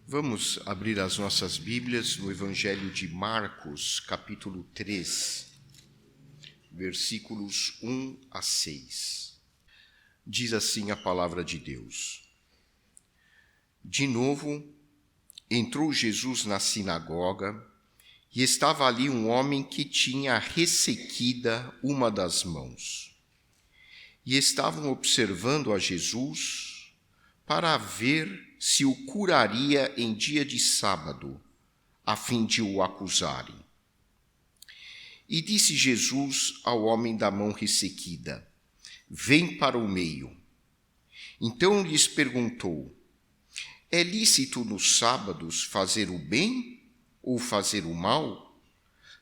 Vamos abrir as nossas Bíblias no Evangelho de Marcos, capítulo 3, versículos 1 a 6. Diz assim a palavra de Deus. De novo, entrou Jesus na sinagoga e estava ali um homem que tinha ressequida uma das mãos. E estavam observando a Jesus para ver se o curaria em dia de sábado, a fim de o acusarem. E disse Jesus ao homem da mão ressequida: Vem para o meio. Então lhes perguntou: É lícito nos sábados fazer o bem ou fazer o mal?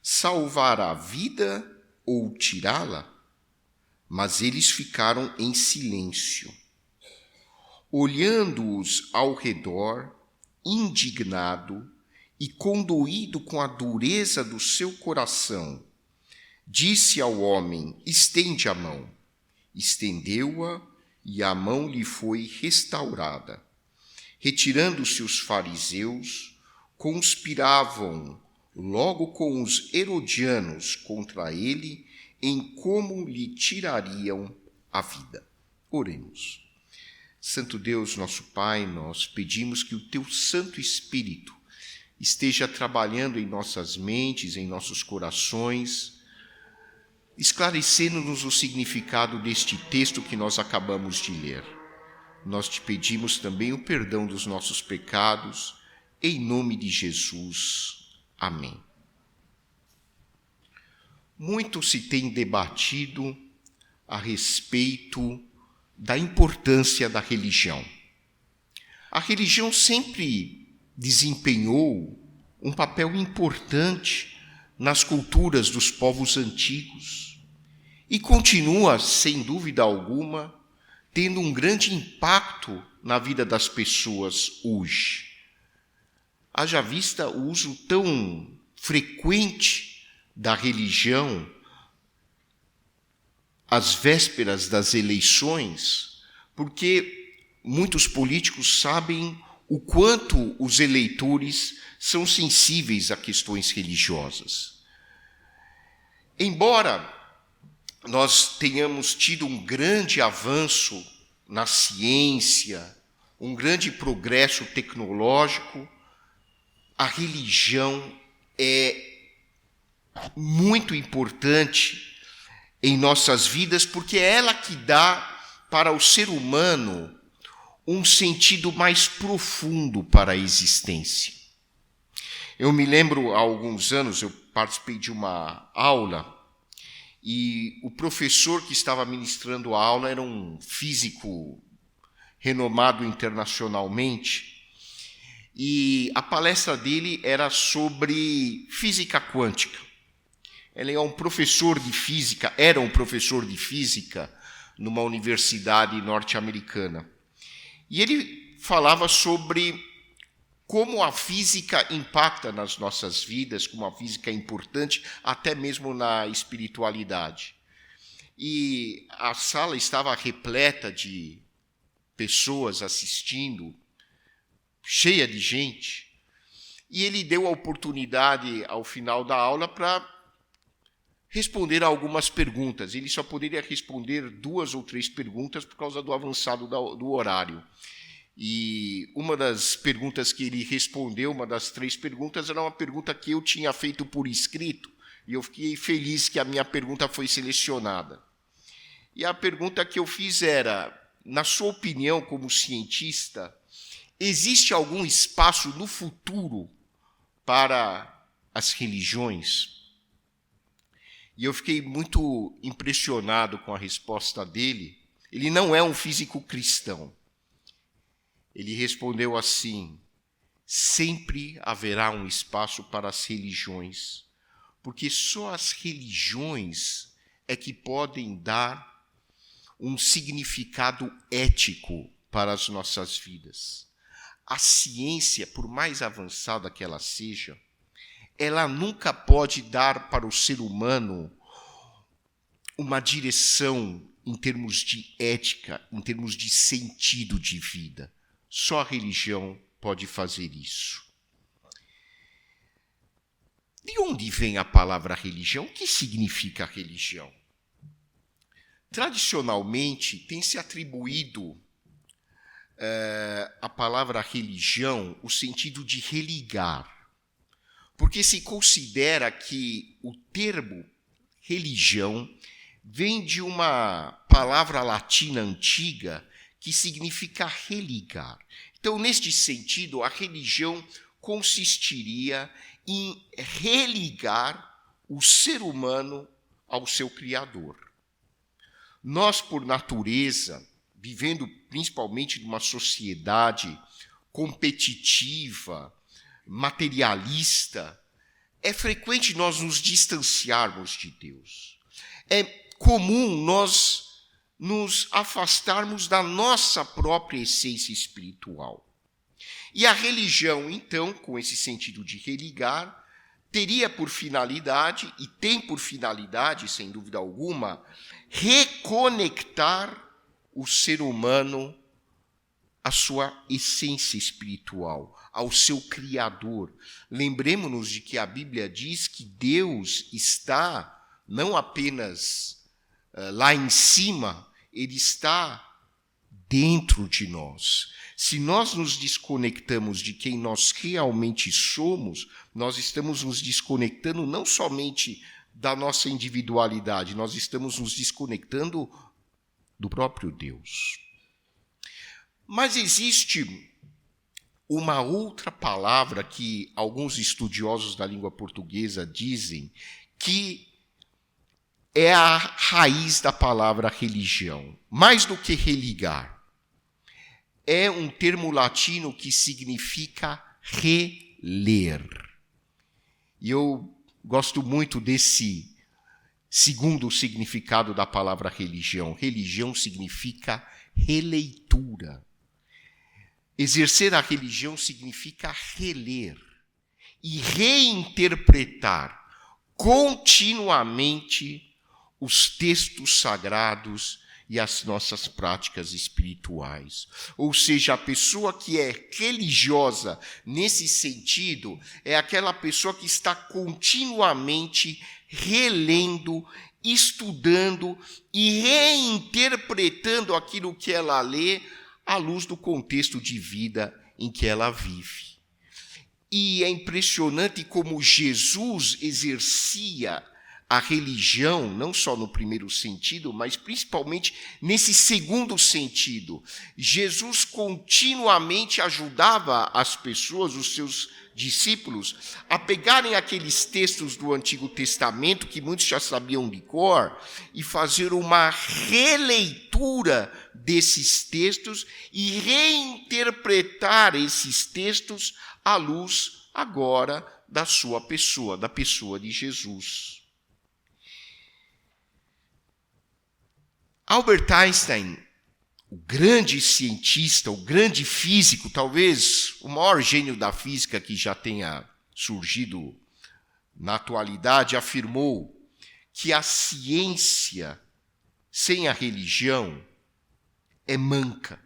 Salvar a vida ou tirá-la? Mas eles ficaram em silêncio. Olhando-os ao redor, indignado e condoído com a dureza do seu coração, disse ao homem: Estende a mão. Estendeu-a e a mão lhe foi restaurada. Retirando-se os fariseus, conspiravam logo com os herodianos contra ele em como lhe tirariam a vida. Oremos. Santo Deus, nosso Pai, nós pedimos que o Teu Santo Espírito esteja trabalhando em nossas mentes, em nossos corações, esclarecendo-nos o significado deste texto que nós acabamos de ler. Nós te pedimos também o perdão dos nossos pecados, em nome de Jesus. Amém. Muito se tem debatido a respeito da importância da religião. A religião sempre desempenhou um papel importante nas culturas dos povos antigos e continua, sem dúvida alguma, tendo um grande impacto na vida das pessoas hoje. Haja vista o uso tão frequente da religião às vésperas das eleições, porque muitos políticos sabem o quanto os eleitores são sensíveis a questões religiosas. Embora nós tenhamos tido um grande avanço na ciência, um grande progresso tecnológico, a religião é muito importante em nossas vidas, porque é ela que dá para o ser humano um sentido mais profundo para a existência. Eu me lembro, há alguns anos, eu participei de uma aula e o professor que estava ministrando a aula era um físico renomado internacionalmente e a palestra dele era sobre física quântica. Ele é um professor de física, era um professor de física numa universidade norte-americana. E ele falava sobre como a física impacta nas nossas vidas, como a física é importante, até mesmo na espiritualidade. E a sala estava repleta de pessoas assistindo, cheia de gente. E ele deu a oportunidade, ao final da aula, para responder a algumas perguntas. Ele só poderia responder 2 ou 3 perguntas por causa do avançado do horário. E uma das perguntas que ele respondeu, uma das 3 perguntas, era uma pergunta que eu tinha feito por escrito, e eu fiquei feliz que a minha pergunta foi selecionada. E a pergunta que eu fiz era: na sua opinião, como cientista, existe algum espaço no futuro para as religiões? E eu fiquei muito impressionado com a resposta dele. Ele não é um físico cristão. Ele respondeu assim: sempre haverá um espaço para as religiões, porque só as religiões é que podem dar um significado ético para as nossas vidas. A ciência, por mais avançada que ela seja, ela nunca pode dar para o ser humano uma direção em termos de ética, em termos de sentido de vida. Só a religião pode fazer isso. De onde vem a palavra religião? O que significa religião? Tradicionalmente, tem se atribuído a palavra religião o sentido de religar, porque se considera que o termo religião vem de uma palavra latina antiga que significa religar. Então, neste sentido, a religião consistiria em religar o ser humano ao seu Criador. Nós, por natureza, vivendo principalmente numa sociedade competitiva, materialista, é frequente nós nos distanciarmos de Deus. É comum nós nos afastarmos da nossa própria essência espiritual. E a religião, então, com esse sentido de religar, teria por finalidade, e tem por finalidade, sem dúvida alguma, reconectar o ser humano à sua essência espiritual, ao seu Criador. Lembremos-nos de que a Bíblia diz que Deus está não apenas lá em cima, Ele está dentro de nós. Se nós nos desconectamos de quem nós realmente somos, nós estamos nos desconectando não somente da nossa individualidade, nós estamos nos desconectando do próprio Deus. Mas existe uma outra palavra que alguns estudiosos da língua portuguesa dizem que é a raiz da palavra religião. Mais do que religar, é um termo latino que significa reler. E eu gosto muito desse segundo significado da palavra religião. Religião significa releitura. Exercer a religião significa reler e reinterpretar continuamente os textos sagrados e as nossas práticas espirituais. Ou seja, a pessoa que é religiosa nesse sentido é aquela pessoa que está continuamente relendo, estudando e reinterpretando aquilo que ela lê à luz do contexto de vida em que ela vive. E é impressionante como Jesus exercia a religião, não só no primeiro sentido, mas principalmente nesse segundo sentido. Jesus continuamente ajudava as pessoas, os seus discípulos, a pegarem aqueles textos do Antigo Testamento, que muitos já sabiam de cor, e fazer uma releitura desses textos e reinterpretar esses textos à luz agora da sua pessoa, da pessoa de Jesus. Albert Einstein, o grande cientista, o grande físico, talvez o maior gênio da física que já tenha surgido na atualidade, afirmou que a ciência sem a religião é manca.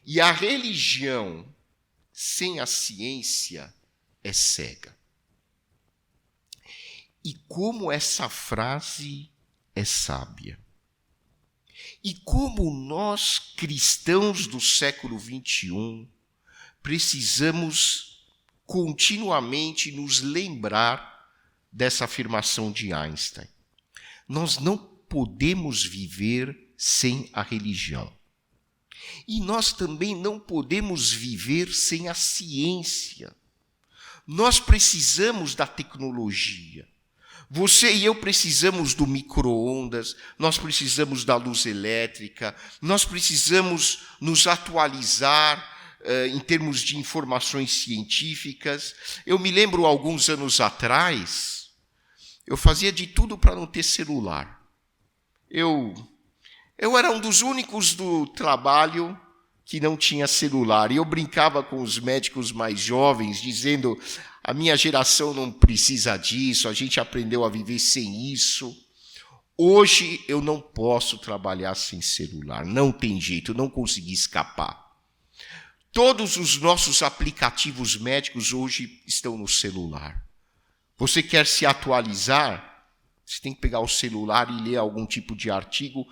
E a religião sem a ciência é cega. E como essa frase é sábia. E como nós, cristãos do século XXI, precisamos continuamente nos lembrar dessa afirmação de Einstein. Nós não podemos viver sem a religião. E nós também não podemos viver sem a ciência. Nós precisamos da tecnologia. Você e eu precisamos do micro-ondas, nós precisamos da luz elétrica, nós precisamos nos atualizar em termos de informações científicas. Eu me lembro, alguns anos atrás, eu fazia de tudo para não ter celular. Eu era um dos únicos do trabalho que não tinha celular. E eu brincava com os médicos mais jovens, dizendo: a minha geração não precisa disso, a gente aprendeu a viver sem isso. Hoje eu não posso trabalhar sem celular, não tem jeito, eu não consegui escapar. Todos os nossos aplicativos médicos hoje estão no celular. Você quer se atualizar? Você tem que pegar o celular e ler algum tipo de artigo.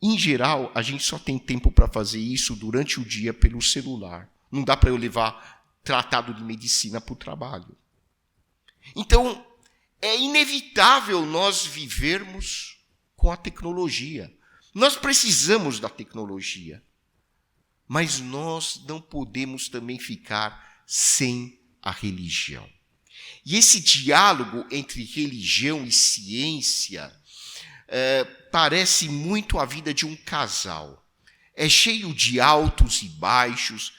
Em geral, a gente só tem tempo para fazer isso durante o dia pelo celular. Não dá para eu levar tratado de medicina para o trabalho. Então, é inevitável nós vivermos com a tecnologia. Nós precisamos da tecnologia. Mas nós não podemos também ficar sem a religião. E esse diálogo entre religião e ciência parece muito a vida de um casal. É cheio de altos e baixos,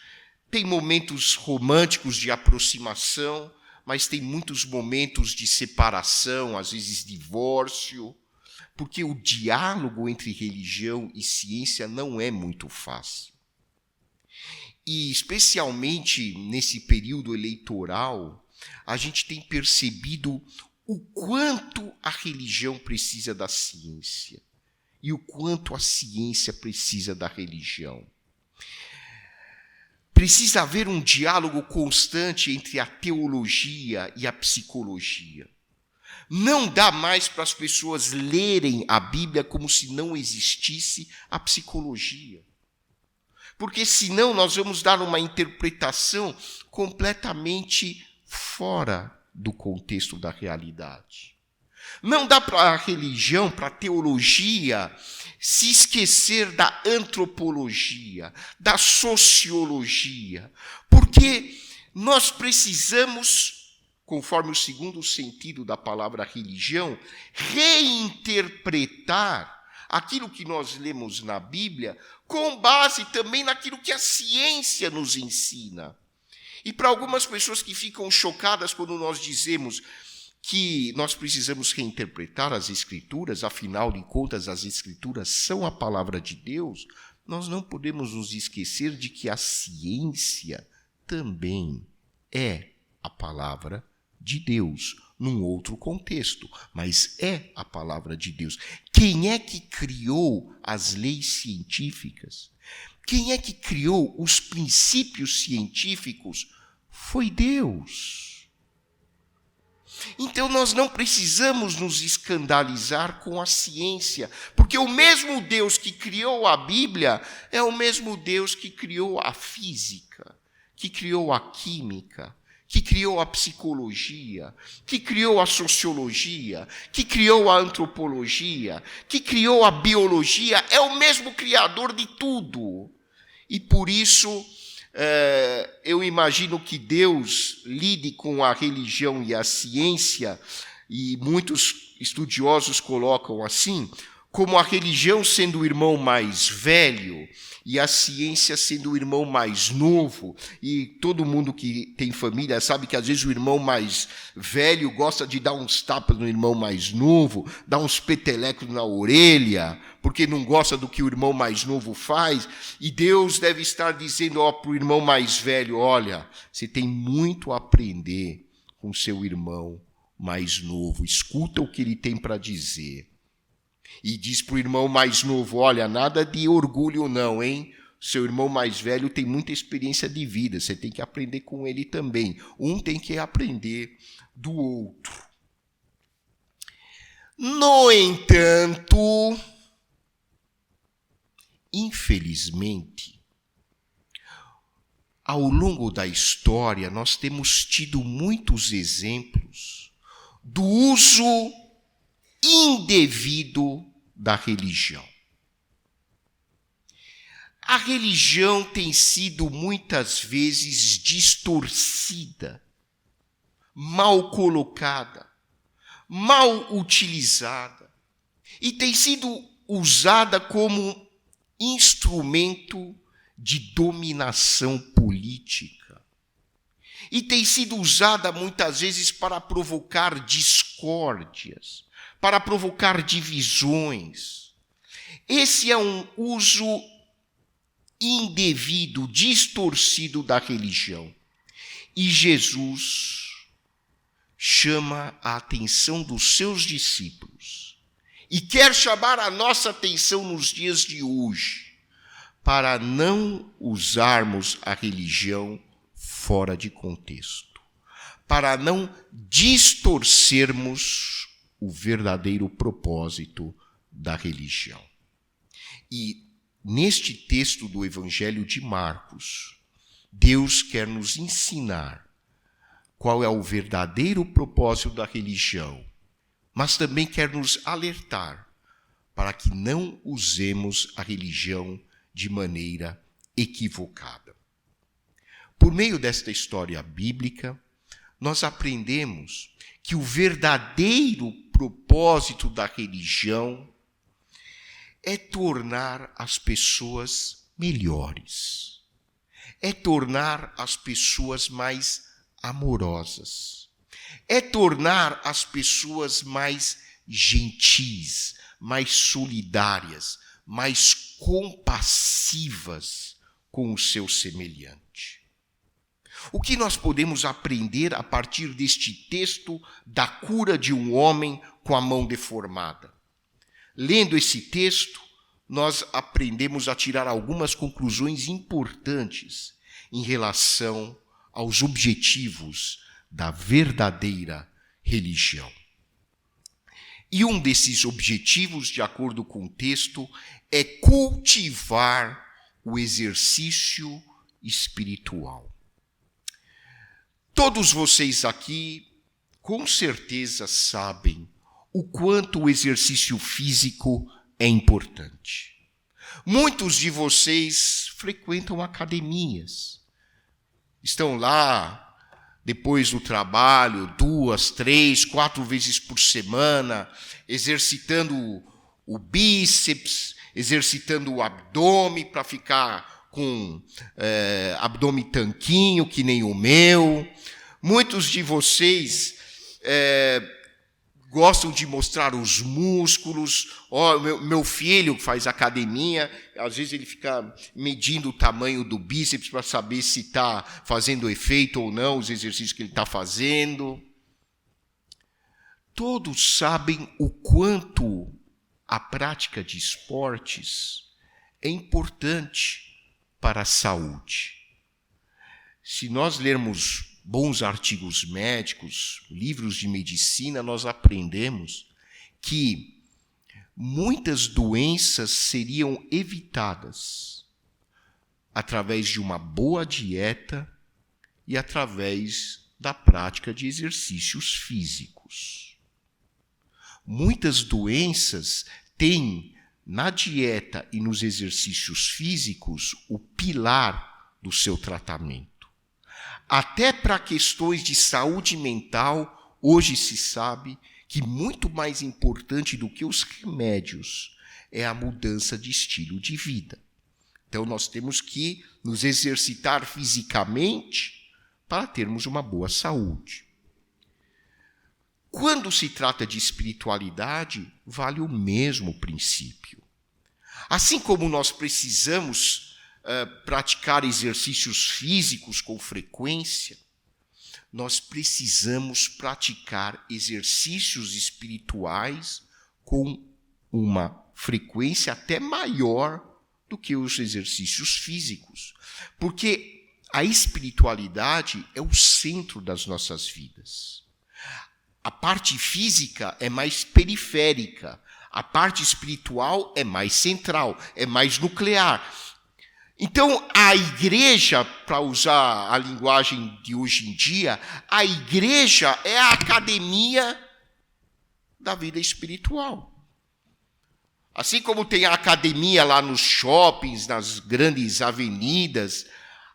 tem momentos românticos de aproximação, mas tem muitos momentos de separação, às vezes divórcio, porque o diálogo entre religião e ciência não é muito fácil. E, especialmente nesse período eleitoral, a gente tem percebido o quanto a religião precisa da ciência e o quanto a ciência precisa da religião. Precisa haver um diálogo constante entre a teologia e a psicologia. Não dá mais para as pessoas lerem a Bíblia como se não existisse a psicologia. Porque senão nós vamos dar uma interpretação completamente fora do contexto da realidade. Não dá para a religião, para a teologia, se esquecer da antropologia, da sociologia, porque nós precisamos, conforme o segundo sentido da palavra religião, reinterpretar aquilo que nós lemos na Bíblia com base também naquilo que a ciência nos ensina. E para algumas pessoas que ficam chocadas quando nós dizemos que nós precisamos reinterpretar as Escrituras, afinal de contas, as Escrituras são a palavra de Deus, nós não podemos nos esquecer de que a ciência também é a palavra de Deus, num outro contexto, mas é a palavra de Deus. Quem é que criou as leis científicas? Quem é que criou os princípios científicos? Foi Deus. Então nós não precisamos nos escandalizar com a ciência, porque o mesmo Deus que criou a Bíblia é o mesmo Deus que criou a física, que criou a química, que criou a psicologia, que criou a sociologia, que criou a antropologia, que criou a biologia, é o mesmo criador de tudo. E por isso, eu imagino que Deus lide com a religião e a ciência, e muitos estudiosos colocam assim, como a religião sendo o irmão mais velho e a ciência sendo o irmão mais novo. E todo mundo que tem família sabe que às vezes o irmão mais velho gosta de dar uns tapas no irmão mais novo, dar uns petelecos na orelha, porque não gosta do que o irmão mais novo faz. E Deus deve estar dizendo para o irmão mais velho, olha, você tem muito a aprender com seu irmão mais novo, escuta o que ele tem para dizer. E diz para o irmão mais novo, olha, nada de orgulho não, hein? Seu irmão mais velho tem muita experiência de vida, você tem que aprender com ele também. Um tem que aprender do outro. No entanto, infelizmente, ao longo da história, nós temos tido muitos exemplos do uso indevido da religião. A religião tem sido muitas vezes distorcida, mal colocada, mal utilizada, e tem sido usada como instrumento de dominação política. E tem sido usada muitas vezes para provocar discórdias, para provocar divisões. Esse é um uso indevido, distorcido da religião. E Jesus chama a atenção dos seus discípulos e quer chamar a nossa atenção nos dias de hoje para não usarmos a religião fora de contexto, para não distorcermos o verdadeiro propósito da religião. E neste texto do Evangelho de Marcos, Deus quer nos ensinar qual é o verdadeiro propósito da religião, mas também quer nos alertar para que não usemos a religião de maneira equivocada. Por meio desta história bíblica, nós aprendemos que o verdadeiro propósito da religião é tornar as pessoas melhores, é tornar as pessoas mais amorosas, é tornar as pessoas mais gentis, mais solidárias, mais compassivas com o seu semelhante. O que nós podemos aprender a partir deste texto da cura de um homem com a mão deformada? Lendo esse texto, nós aprendemos a tirar algumas conclusões importantes em relação aos objetivos da verdadeira religião. E um desses objetivos, de acordo com o texto, é cultivar o exercício espiritual. Todos vocês aqui, com certeza, sabem o quanto o exercício físico é importante. Muitos de vocês frequentam academias. Estão lá, depois do trabalho, 2, 3, 4 vezes por semana, exercitando o bíceps, exercitando o abdômen para ficar com abdômen tanquinho, que nem o meu. Muitos de vocês gostam de mostrar os músculos. Meu filho faz academia, às vezes ele fica medindo o tamanho do bíceps para saber se está fazendo efeito ou não os exercícios que ele está fazendo. Todos sabem o quanto a prática de esportes é importante para a saúde. Se nós lermos bons artigos médicos, livros de medicina, nós aprendemos que muitas doenças seriam evitadas através de uma boa dieta e através da prática de exercícios físicos. Muitas doenças têm na dieta e nos exercícios físicos o pilar do seu tratamento. Até para questões de saúde mental, hoje se sabe que muito mais importante do que os remédios é a mudança de estilo de vida. Então, nós temos que nos exercitar fisicamente para termos uma boa saúde. Quando se trata de espiritualidade, vale o mesmo princípio. Assim como nós precisamos praticar exercícios físicos com frequência, nós precisamos praticar exercícios espirituais com uma frequência até maior do que os exercícios físicos. Porque a espiritualidade é o centro das nossas vidas. A parte física é mais periférica, a parte espiritual é mais central, é mais nuclear. Então, a igreja, para usar a linguagem de hoje em dia, a igreja é a academia da vida espiritual. Assim como tem a academia lá nos shoppings, nas grandes avenidas,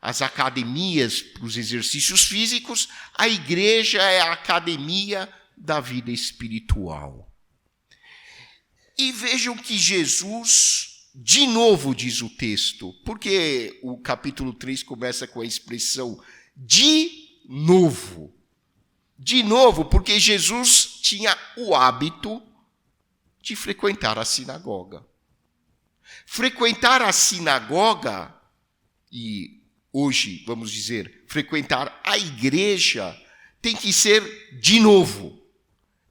as academias para os exercícios físicos, a igreja é a academia da vida espiritual. E vejam que Jesus, de novo, diz o texto, porque o capítulo 3 começa com a expressão de novo. De novo, porque Jesus tinha o hábito de frequentar a sinagoga. Frequentar a sinagoga, e hoje, vamos dizer, frequentar a igreja, tem que ser de novo.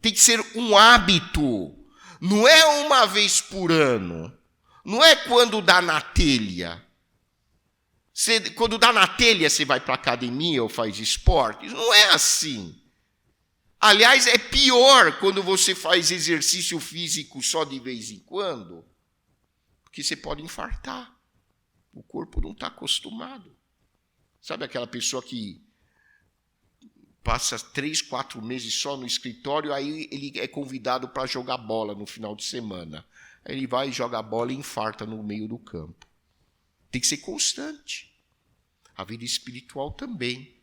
Tem que ser um hábito. Não é uma vez por ano. Não é quando dá na telha. Quando dá na telha, você vai para a academia ou faz esportes. Não é assim. Aliás, é pior quando você faz exercício físico só de vez em quando, porque você pode infartar. O corpo não está acostumado. Sabe aquela pessoa que passa 3, 4 meses só no escritório, aí ele é convidado para jogar bola no final de semana. Aí ele vai, joga a bola e infarta no meio do campo. Tem que ser constante. A vida espiritual também.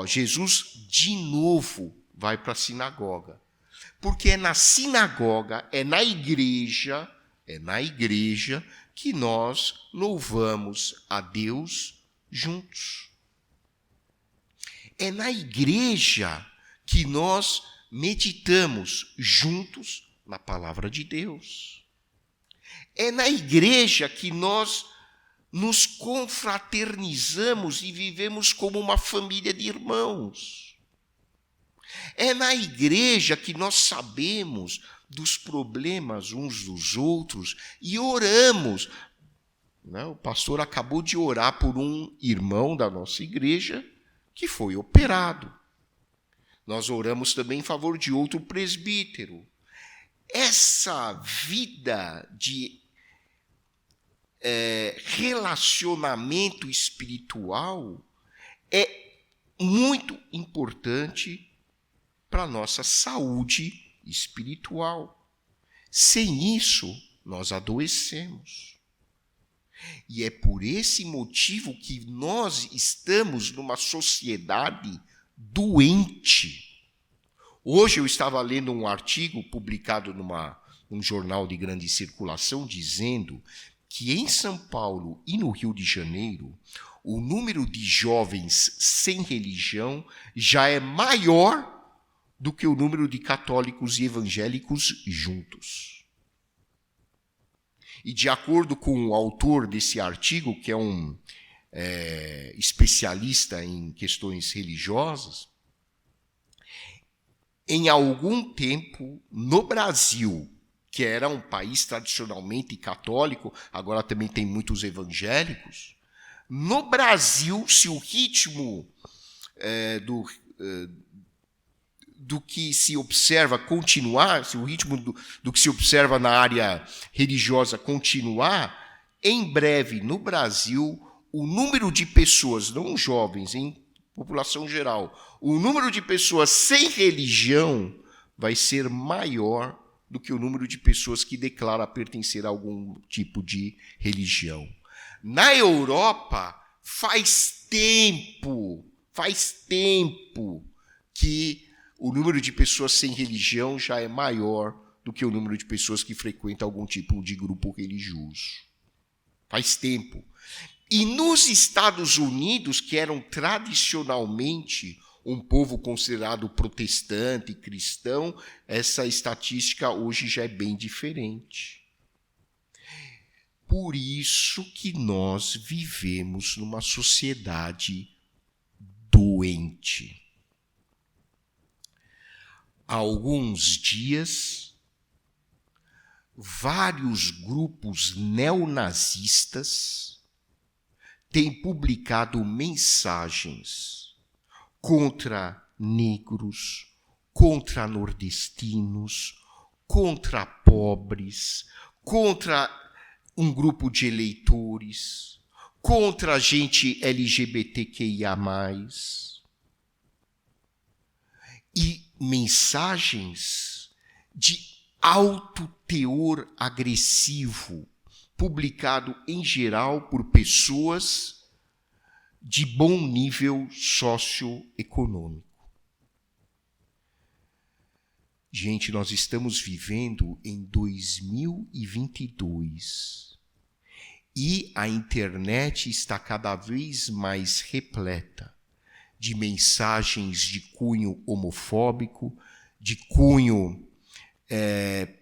Jesus, de novo, vai para a sinagoga. Porque é na sinagoga, é na igreja que nós louvamos a Deus juntos. É na igreja que nós meditamos juntos na palavra de Deus. É na igreja que nós nos confraternizamos e vivemos como uma família de irmãos. É na igreja que nós sabemos dos problemas uns dos outros e oramos. O pastor acabou de orar por um irmão da nossa igreja que foi operado. Nós oramos também em favor de outro presbítero. Essa vida de relacionamento espiritual é muito importante para a nossa saúde espiritual. Sem isso, nós adoecemos. E é por esse motivo que nós estamos numa sociedade doente. Hoje eu estava lendo um artigo publicado num jornal de grande circulação dizendo que em São Paulo e no Rio de Janeiro, o número de jovens sem religião já é maior do que o número de católicos e evangélicos juntos. E de acordo com o autor desse artigo, que é um especialista em questões religiosas, em algum tempo, no Brasil, que era um país tradicionalmente católico, agora também tem muitos evangélicos, no Brasil, se o ritmo do que se observa continuar, se o ritmo do que se observa na área religiosa continuar, em breve, no Brasil, o número de pessoas, não jovens, em população geral, o número de pessoas sem religião vai ser maior do que o número de pessoas que declaram pertencer a algum tipo de religião. Na Europa, faz tempo que o número de pessoas sem religião já é maior do que o número de pessoas que frequentam algum tipo de grupo religioso. Faz tempo. E nos Estados Unidos, que eram tradicionalmente um povo considerado protestante, cristão, essa estatística hoje já é bem diferente. Por isso que nós vivemos numa sociedade doente. Há alguns dias, vários grupos neonazistas têm publicado mensagens contra negros, contra nordestinos, contra pobres, contra um grupo de eleitores, contra a gente LGBTQIA+. E mensagens de alto teor agressivo, publicado em geral por pessoas de bom nível socioeconômico. Gente, nós estamos vivendo em 2022 e a internet está cada vez mais repleta de mensagens de cunho homofóbico, de cunho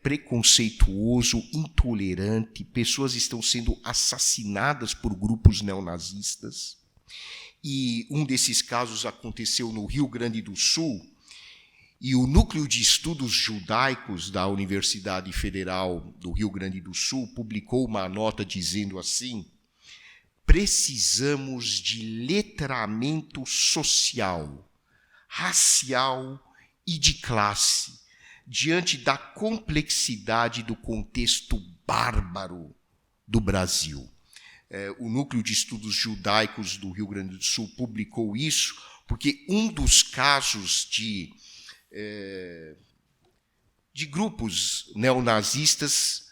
preconceituoso, intolerante. Pessoas estão sendo assassinadas por grupos neonazistas. E um desses casos aconteceu no Rio Grande do Sul, e o Núcleo de Estudos Judaicos da Universidade Federal do Rio Grande do Sul publicou uma nota dizendo assim: precisamos de letramento social, racial e de classe, diante da complexidade do contexto bárbaro do Brasil. O Núcleo de Estudos Judaicos do Rio Grande do Sul publicou isso, porque um dos casos de grupos neonazistas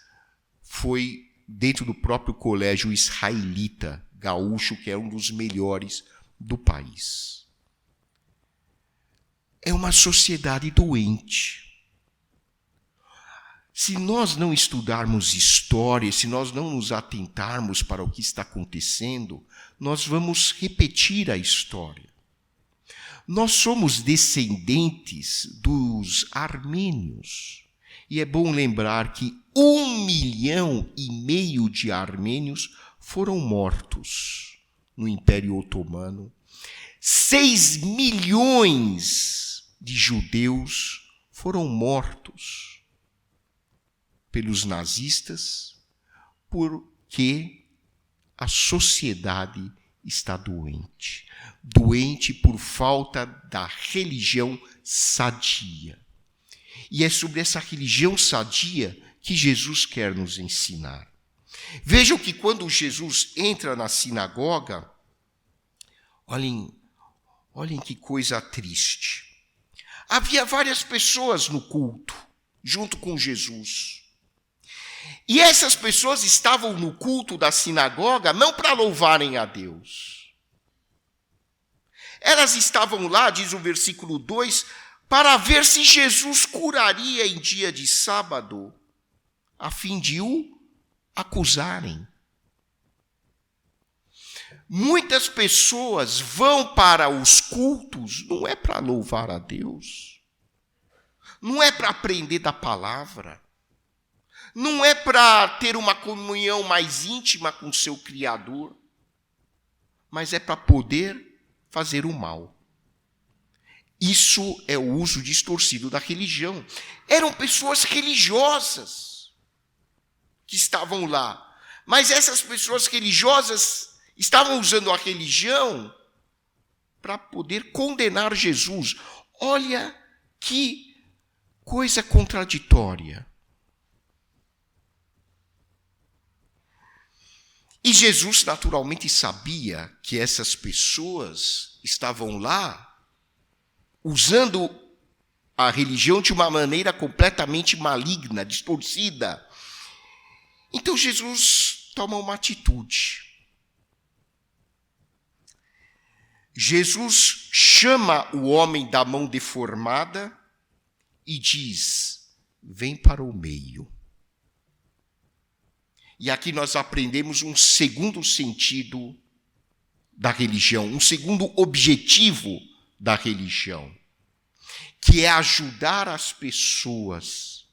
foi dentro do próprio colégio israelita gaúcho, que é um dos melhores do país. É uma sociedade doente. Se nós não estudarmos história, se nós não nos atentarmos para o que está acontecendo, nós vamos repetir a história. Nós somos descendentes dos armênios. E é bom lembrar que 1,5 milhão de armênios foram mortos no Império Otomano. 6 milhões de judeus foram mortos pelos nazistas porque a sociedade está doente. Doente por falta da religião sadia. E é sobre essa religião sadia que Jesus quer nos ensinar. Vejam que quando Jesus entra na sinagoga, olhem que coisa triste. Havia várias pessoas no culto, junto com Jesus. E essas pessoas estavam no culto da sinagoga não para louvarem a Deus. Elas estavam lá, diz o versículo 2, para ver se Jesus curaria em dia de sábado, a fim de o acusarem. Muitas pessoas vão para os cultos, não é para louvar a Deus, não é para aprender da palavra, não é para ter uma comunhão mais íntima com seu Criador, mas é para poder fazer o mal. Isso é o uso distorcido da religião. Eram pessoas religiosas que estavam lá, mas essas pessoas religiosas estavam usando a religião para poder condenar Jesus. Olha que coisa contraditória. E Jesus naturalmente sabia que essas pessoas estavam lá usando a religião de uma maneira completamente maligna, distorcida. Então Jesus toma uma atitude. Jesus chama o homem da mão deformada e diz: vem para o meio. E aqui nós aprendemos um segundo sentido da religião, um segundo objetivo da religião, que é ajudar as pessoas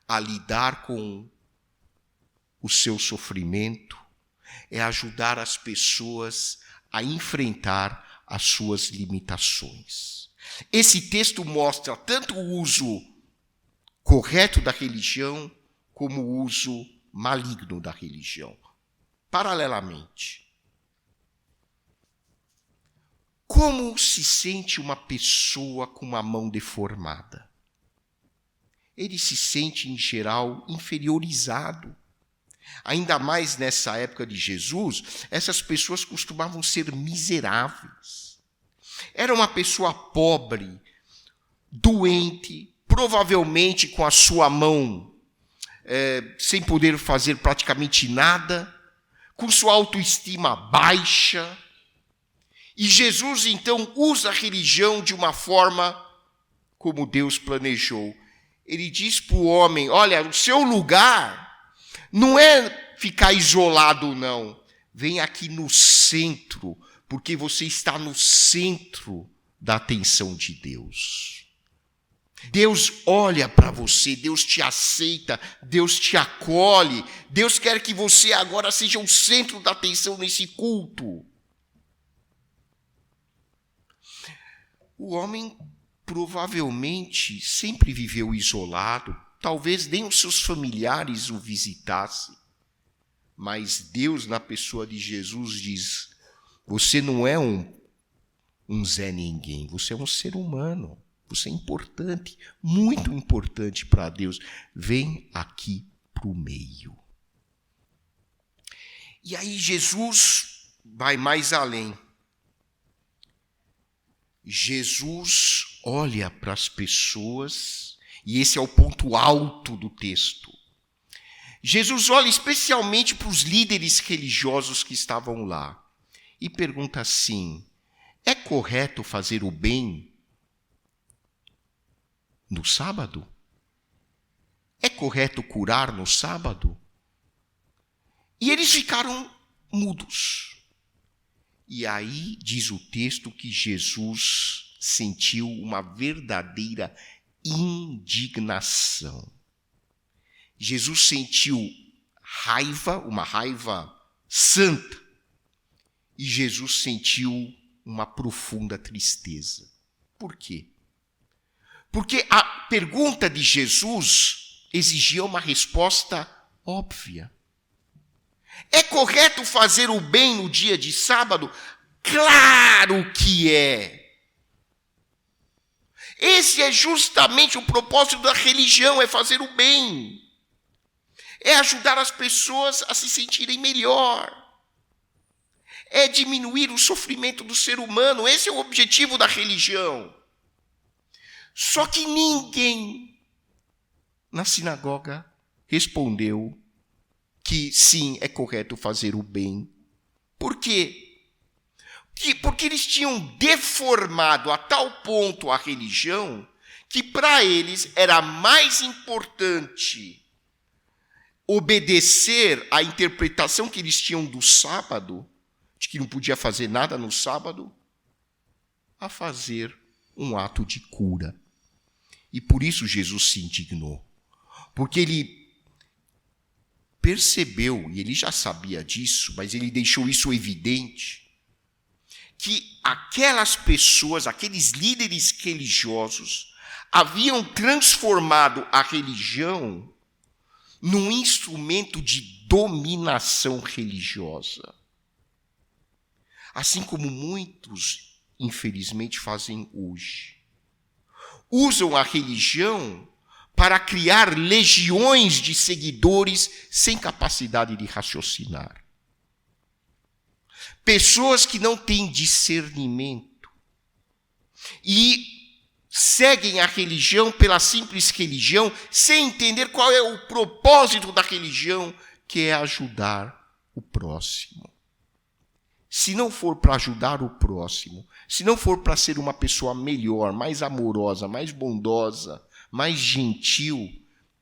a lidar com o seu sofrimento, é ajudar as pessoas a enfrentar as suas limitações. Esse texto mostra tanto o uso correto da religião como o uso maligno da religião, paralelamente. Como se sente uma pessoa com uma mão deformada? Ele se sente, em geral, inferiorizado. Ainda mais nessa época de Jesus, essas pessoas costumavam ser miseráveis. Era uma pessoa pobre, doente, provavelmente com a sua mão sem poder fazer praticamente nada, com sua autoestima baixa. E Jesus, então, usa a religião de uma forma como Deus planejou. Ele diz para o homem: olha, o seu lugar não é ficar isolado, não. Vem aqui no centro, porque você está no centro da atenção de Deus. Deus olha para você, Deus te aceita, Deus te acolhe. Deus quer que você agora seja o centro da atenção nesse culto. O homem provavelmente sempre viveu isolado, talvez nem os seus familiares o visitassem, Mas Deus, na pessoa de Jesus, diz: você não é um Zé Ninguém, você é um ser humano. Você é importante, muito importante para Deus. Vem aqui para o meio. E aí Jesus vai mais além. Jesus olha para as pessoas, e esse é o ponto alto do texto. Jesus olha especialmente para os líderes religiosos que estavam lá e pergunta assim: é correto fazer o bem no sábado? É correto curar no sábado? E eles ficaram mudos. E aí diz o texto que Jesus sentiu uma verdadeira indignação. Jesus sentiu raiva, uma raiva santa. E Jesus sentiu uma profunda tristeza. Por quê? Porque a pergunta de Jesus exigia uma resposta óbvia. É correto fazer o bem no dia de sábado? Claro que é. Esse é justamente o propósito da religião, é fazer o bem. É ajudar as pessoas a se sentirem melhor. É diminuir o sofrimento do ser humano. Esse é o objetivo da religião. Só que ninguém na sinagoga respondeu que sim, é correto fazer o bem. Por quê? Porque eles tinham deformado a tal ponto a religião que para eles era mais importante obedecer à interpretação que eles tinham do sábado, de que não podia fazer nada no sábado, a fazer um ato de cura. E por isso Jesus se indignou. Porque ele percebeu, e ele já sabia disso, mas ele deixou isso evidente, que aquelas pessoas, aqueles líderes religiosos, haviam transformado a religião num instrumento de dominação religiosa. Assim como muitos, infelizmente, fazem hoje. Usam a religião para criar legiões de seguidores sem capacidade de raciocinar. Pessoas que não têm discernimento e seguem a religião pela simples religião, sem entender qual é o propósito da religião, que é ajudar o próximo. Se não for para ajudar o próximo, se não for para ser uma pessoa melhor, mais amorosa, mais bondosa, mais gentil,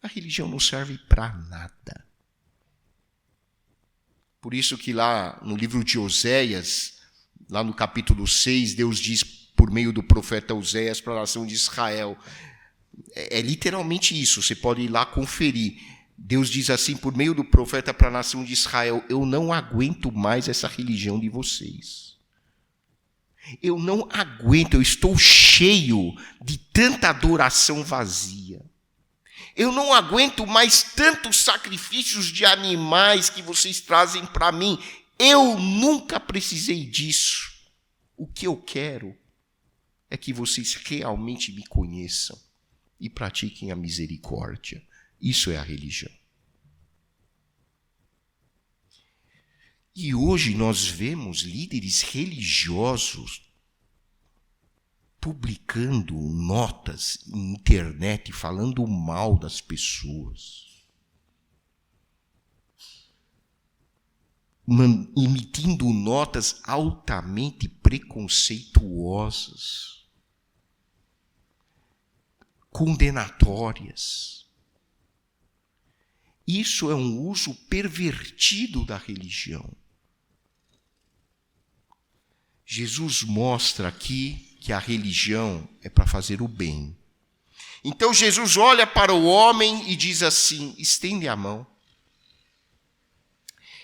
a religião não serve para nada. Por isso que lá no livro de Oséias, lá no capítulo 6, Deus diz por meio do profeta Oséias para a nação de Israel. É literalmente isso, você pode ir lá conferir. Deus diz assim por meio do profeta para a nação de Israel: eu não aguento mais essa religião de vocês. Eu não aguento, eu estou cheio de tanta adoração vazia. Eu não aguento mais tantos sacrifícios de animais que vocês trazem para mim. Eu nunca precisei disso. O que eu quero é que vocês realmente me conheçam e pratiquem a misericórdia. Isso é a religião. E hoje nós vemos líderes religiosos publicando notas na internet falando mal das pessoas, emitindo notas altamente preconceituosas, condenatórias. Isso é um uso pervertido da religião. Jesus mostra aqui que a religião é para fazer o bem. Então Jesus olha para o homem e diz assim: estende a mão.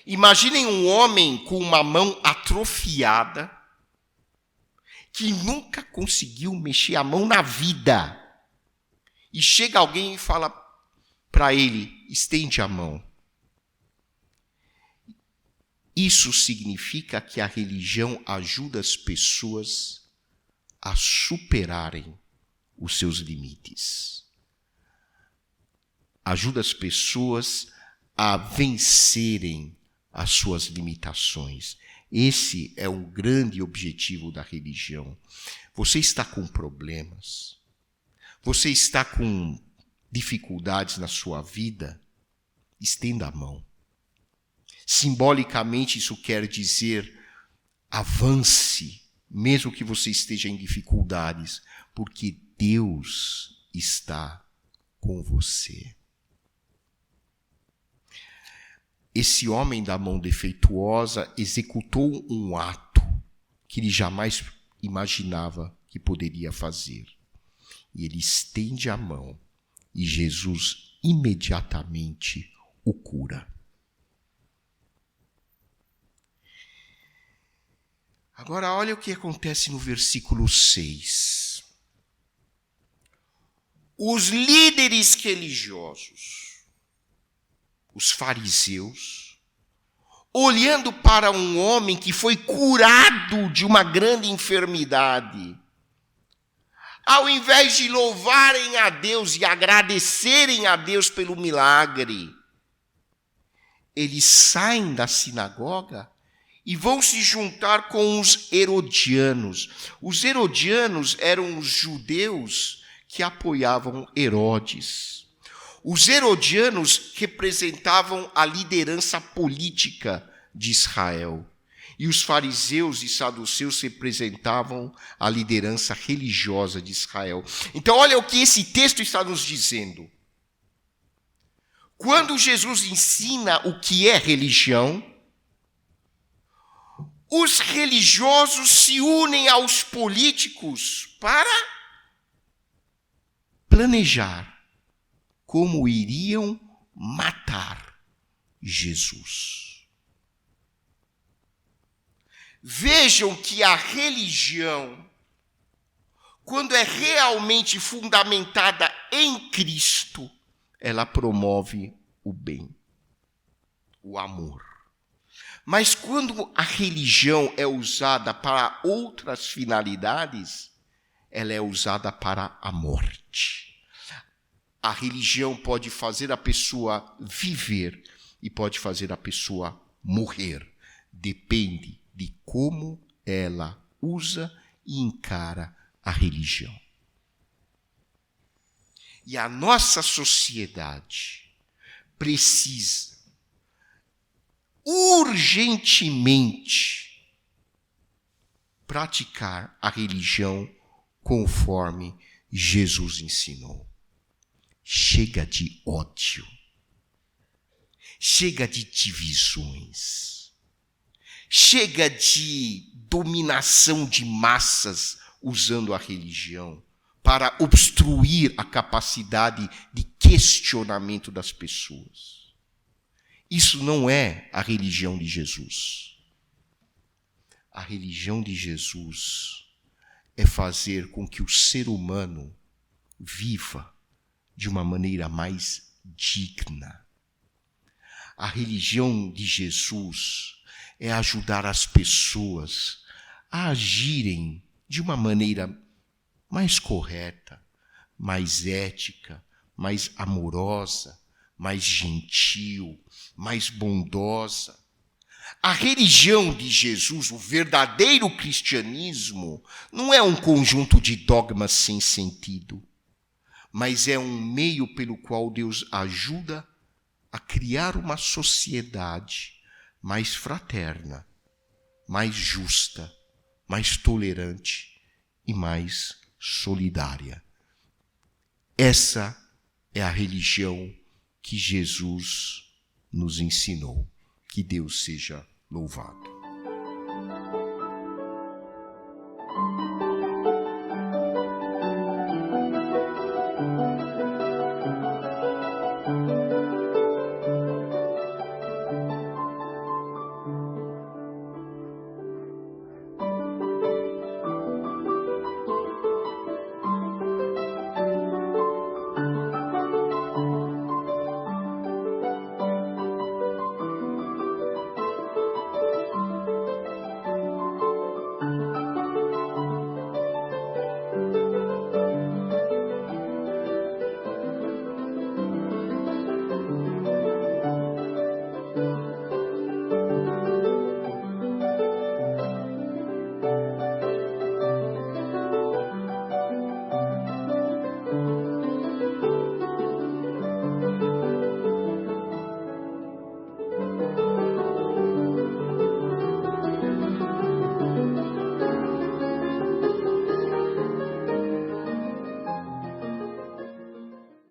Imaginem um homem com uma mão atrofiada, que nunca conseguiu mexer a mão na vida. E chega alguém e fala para ele: estende a mão. Isso significa que a religião ajuda as pessoas a superarem os seus limites. Ajuda as pessoas a vencerem as suas limitações. Esse é o grande objetivo da religião. Você está com problemas, você está com dificuldades na sua vida, estenda a mão. Simbolicamente, isso quer dizer avance, mesmo que você esteja em dificuldades, porque Deus está com você. Esse homem da mão defeituosa executou um ato que ele jamais imaginava que poderia fazer. E ele estende a mão e Jesus imediatamente o cura. Agora, olha o que acontece no versículo 6. Os líderes religiosos, os fariseus, olhando para um homem que foi curado de uma grande enfermidade, ao invés de louvarem a Deus e agradecerem a Deus pelo milagre, eles saem da sinagoga e vão se juntar com os herodianos. Os herodianos eram os judeus que apoiavam Herodes. Os herodianos representavam a liderança política de Israel. E os fariseus e saduceus representavam a liderança religiosa de Israel. Então, olha o que esse texto está nos dizendo. Quando Jesus ensina o que é religião, os religiosos se unem aos políticos para planejar como iriam matar Jesus. Vejam que a religião, quando é realmente fundamentada em Cristo, ela promove o bem, o amor. Mas quando a religião é usada para outras finalidades, ela é usada para a morte. A religião pode fazer a pessoa viver e pode fazer a pessoa morrer. Depende de como ela usa e encara a religião. E a nossa sociedade precisa urgentemente praticar a religião conforme Jesus ensinou. Chega de ódio. Chega de divisões. Chega de dominação de massas usando a religião para obstruir a capacidade de questionamento das pessoas. Isso não é a religião de Jesus. A religião de Jesus é fazer com que o ser humano viva de uma maneira mais digna. A religião de Jesus é ajudar as pessoas a agirem de uma maneira mais correta, mais ética, mais amorosa, mais gentil, mais bondosa. A religião de Jesus, o verdadeiro cristianismo, não é um conjunto de dogmas sem sentido, mas é um meio pelo qual Deus ajuda a criar uma sociedade mais fraterna, mais justa, mais tolerante e mais solidária. Essa é a religião que Jesus nos ensinou. Que Deus seja louvado.